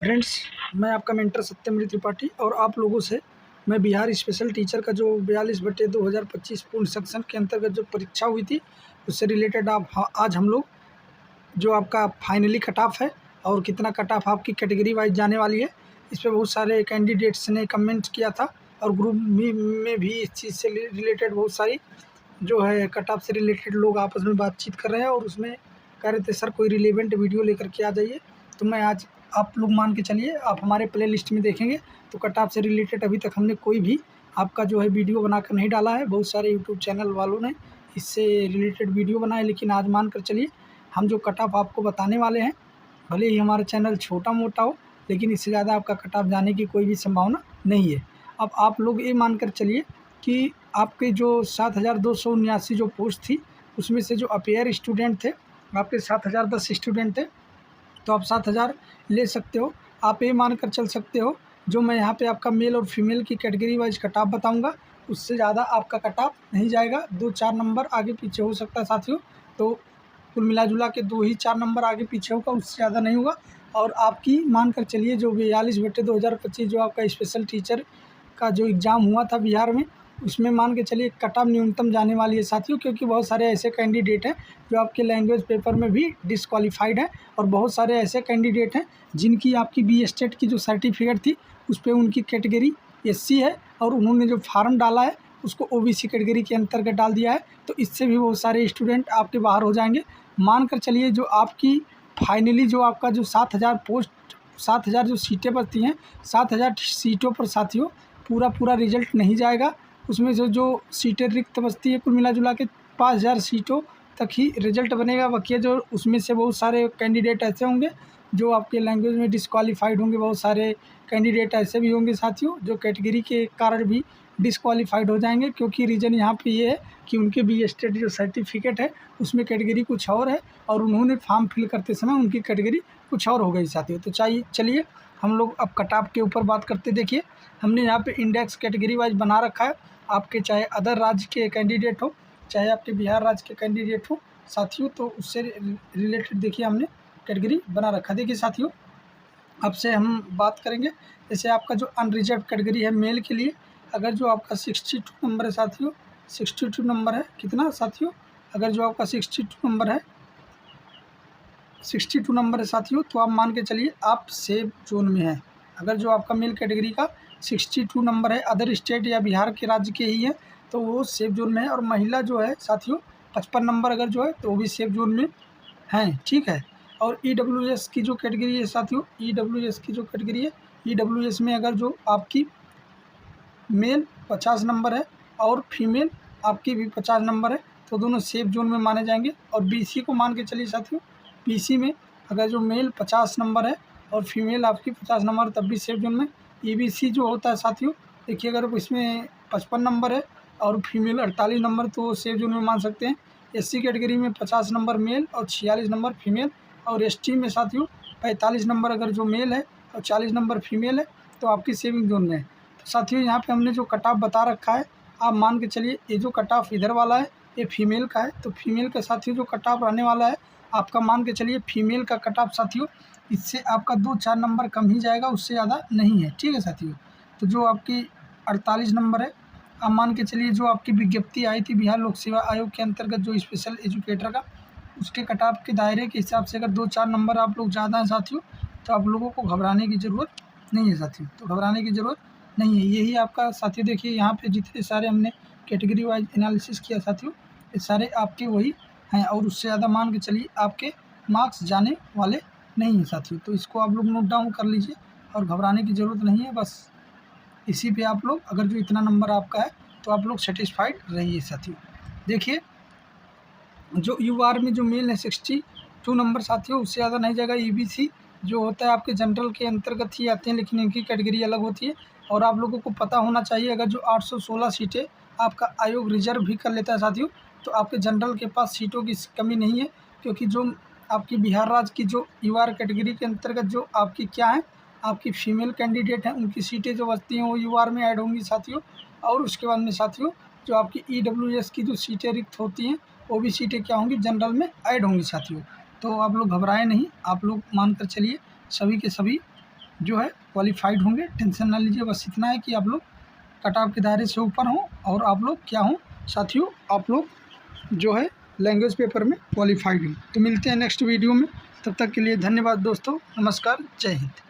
Friends, मैं आपका mentor सत्यम त्रिपाठी और आप लोगों से मैं बिहार स्पेशल टीचर का जो 42/2025 पूर्ण सेक्शन के अंतर्गत जो परीक्षा हुई थी उससे रिलेटेड आज हम लोग जो आपका फाइनली कट ऑफ है और कितना कट ऑफ आपकी कैटेगरी वाइज जाने वाली है, इस पे बहुत सारे कैंडिडेट्स ने कमेंट किया था और ग्रुप में भी इस चीज़ से रिलेटेड बहुत सारी जो है कट ऑफ से रिलेटेड लोग आपस में बातचीत कर रहे हैं और उसमें कह रहे थे सर कोई रिलेवेंट वीडियो लेकर के आ जाइए। तो मैं आज आप लोग मान के चलिए आप हमारे प्ले लिस्ट में देखेंगे तो कट ऑफ से रिलेटेड अभी तक हमने कोई भी आपका जो है वीडियो बनाकर नहीं डाला है। बहुत सारे यूट्यूब चैनल वालों ने इससे रिलेटेड वीडियो बनाए, लेकिन आज मान कर चलिए हम जो कट ऑफ आपको बताने वाले हैं, भले ही हमारा चैनल छोटा मोटा हो लेकिन इससे ज़्यादा आपका कट ऑफ जाने की कोई भी संभावना नहीं है। अब आप लोग ये मान कर चलिए कि आपके जो 7,279 जो पोस्ट थी उसमें से जो अपेयर स्टूडेंट थे आपके 7,010 स्टूडेंट थे, तो आप 7,000 ले सकते हो। आप ये मान कर चल सकते हो जो मैं यहाँ पे आपका मेल और फीमेल की कैटेगरी वाइज कट ऑफ बताऊँगा उससे ज़्यादा आपका कट ऑफ नहीं जाएगा। 2-4 नंबर आगे पीछे हो सकता है साथियों, तो कुल मिला जुला के 2 ही 4 नंबर आगे पीछे होगा, उससे ज़्यादा नहीं होगा। और आपकी मान कर चलिए जो 42/2025 जो आपका स्पेशल टीचर का जो एग्ज़ाम हुआ था बिहार में, उसमें मान के चलिए कट ऑफ न्यूनतम जाने वाली है साथियों, क्योंकि बहुत सारे ऐसे कैंडिडेट हैं जो आपके लैंग्वेज पेपर में भी डिसक्वालीफाइड हैं और बहुत सारे ऐसे कैंडिडेट हैं जिनकी आपकी बी स्टेट की जो सर्टिफिकेट थी उस पर उनकी कैटेगरी एससी है और उन्होंने जो फार्म डाला है उसको ओबीसी कैटेगरी के अंतर्गत डाल दिया है। तो इससे भी बहुत सारे स्टूडेंट आपके बाहर हो जाएंगे। मान कर चलिए जो आपकी फाइनली जो आपका जो 7,000 जो सीटें बचती हैं, 7,000 सीटों पर साथियों पूरा रिजल्ट नहीं जाएगा। उसमें जो सीटें रिक्त बचती है कुल मिला जुला के 5,000 सीटों तक ही रिजल्ट बनेगा। बाकी जो उसमें से बहुत सारे कैंडिडेट ऐसे होंगे जो आपके लैंग्वेज में डिसक्वालीफाइड होंगे, बहुत सारे कैंडिडेट ऐसे भी होंगे साथियों जो कैटेगरी के कारण भी डिसक्वालीफाइड हो जाएंगे, क्योंकि रीज़न यहाँ पे ये है कि उनके बी स्टेट जो सर्टिफिकेट है उसमें कैटेगरी कुछ और है और उन्होंने फॉर्म फिल करते समय उनकी कैटेगरी कुछ और हो गई साथियों। तो चलिए हम लोग अब कट ऑफ के ऊपर बात करते। देखिए हमने यहाँ पे इंडेक्स कैटेगरी वाइज बना रखा है, आपके चाहे अदर राज्य के कैंडिडेट हो चाहे आपके बिहार राज्य के कैंडिडेट हो साथियों, तो उससे रिलेटेड देखिए हमने कैटेगरी बना रखा है। देखिए साथियों अब से हम बात करेंगे जैसे आपका जो अनरिजर्व कैटेगरी है मेल के लिए, अगर जो आपका 62 नंबर है साथियों, 62 नंबर है कितना साथियों, अगर जो आपका 62 नंबर है 62 नंबर है साथियों, तो आप मान के चलिए आप सेफ जोन में है। अगर जो आपका मेल कैटेगरी का 62 नंबर है, अदर स्टेट या बिहार के राज्य के ही है, तो वो सेफ जोन में है। और महिला जो है साथियों 55 नंबर अगर जो है तो वो भी सेफ जोन में हैं, ठीक है। और ईडब्ल्यूएस की जो कैटेगरी है साथियों, ईडब्ल्यूएस की जो कैटेगरी है, ईडब्ल्यूएस में अगर जो आपकी मेल 50 नंबर है और फीमेल आपकी भी 50 नंबर है, तो दोनों सेफ जोन में माने जाएंगे। और बीसी को मान के चलिए साथियों, बीसी में अगर जो मेल 50 नंबर है और फीमेल आपकी 50 नंबर तब भी सेफ जोन में। ईबीसी जो होता है साथियों, देखिए अगर इसमें 55 नंबर है और फीमेल 48 नंबर तो वो सेफ जोन में मान सकते हैं। एससी कैटेगरी में 50 नंबर मेल और 46 नंबर फीमेल। और एसटी में साथियों 45 नंबर अगर जो मेल है और 40 नंबर फीमेल है तो आपकी सेविंग जोन में है। तो साथियों यहाँ पे हमने जो कट ऑफ बता रखा है, आप मान के चलिए ये जो कट ऑफ इधर वाला है ये फीमेल का है, तो फीमेल का साथियों जो कट ऑफ रहने वाला है आपका मान के चलिए फीमेल का कट ऑफ साथियों इससे आपका 2-4 नंबर कम ही जाएगा, उससे ज़्यादा नहीं है, ठीक है साथियों। तो जो आपकी 48 नंबर है, आप मान के चलिए जो आपकी विज्ञप्ति आई थी बिहार लोक सेवा आयोग के अंतर्गत जो स्पेशल एजुकेटर का, उसके कट ऑफ के दायरे के हिसाब से अगर 2-4 नंबर आप लोग ज़्यादा हैं साथियों तो आप लोगों को घबराने की ज़रूरत नहीं है साथियों, तो घबराने की ज़रूरत नहीं है। यही आपका साथियों देखिए यहाँ पे जितने सारे हमने कैटेगरी वाइज एनालिसिस किया साथियों ये सारे आपके वही हैं और उससे ज़्यादा मान के चलिए आपके मार्क्स जाने वाले नहीं हैं साथियों। तो इसको आप लोग नोट डाउन कर लीजिए और घबराने की ज़रूरत नहीं है। बस इसी पे आप लोग अगर जो इतना नंबर आपका है तो आप लोग सेटिस्फाइड रहिए साथियों। देखिए जो यूआर में जो मेल है 62 नंबर साथियों उससे ज़्यादा नहीं जाएगा। ईबीसी जो होता है आपके जनरल के अंतर्गत ही आते हैं, लेकिन इनकी कैटेगरी अलग होती है। और आप लोगों को पता होना चाहिए अगर जो 816 सीटें आपका आयोग रिजर्व भी कर लेता है साथियों, तो आपके जनरल के पास सीटों की कमी नहीं है, क्योंकि जो आपकी बिहार राज्य की जो यूआर कैटेगरी के अंतर्गत जो आपकी क्या है आपकी फीमेल कैंडिडेट हैं उनकी सीटें जो बचती हैं वो यूआर में ऐड होंगी साथियों। और उसके बाद में साथियों जो आपकी ईडब्ल्यूएस की जो सीटें रिक्त होती हैं वो भी सीटें क्या होंगी जनरल में ऐड होंगी साथियों। तो आप लोग घबराएं नहीं, आप लोग मान कर चलिए सभी के सभी जो है क्वालिफाइड होंगे। टेंशन ना लीजिए, बस इतना है कि आप लोग कट ऑफ के दायरे से ऊपर हों और आप लोग क्या हों साथियों, आप लोग जो है लैंग्वेज पेपर में क्वालिफाइड हों। तो मिलते हैं नेक्स्ट वीडियो में, तब तक के लिए धन्यवाद दोस्तों, नमस्कार, जय हिंद।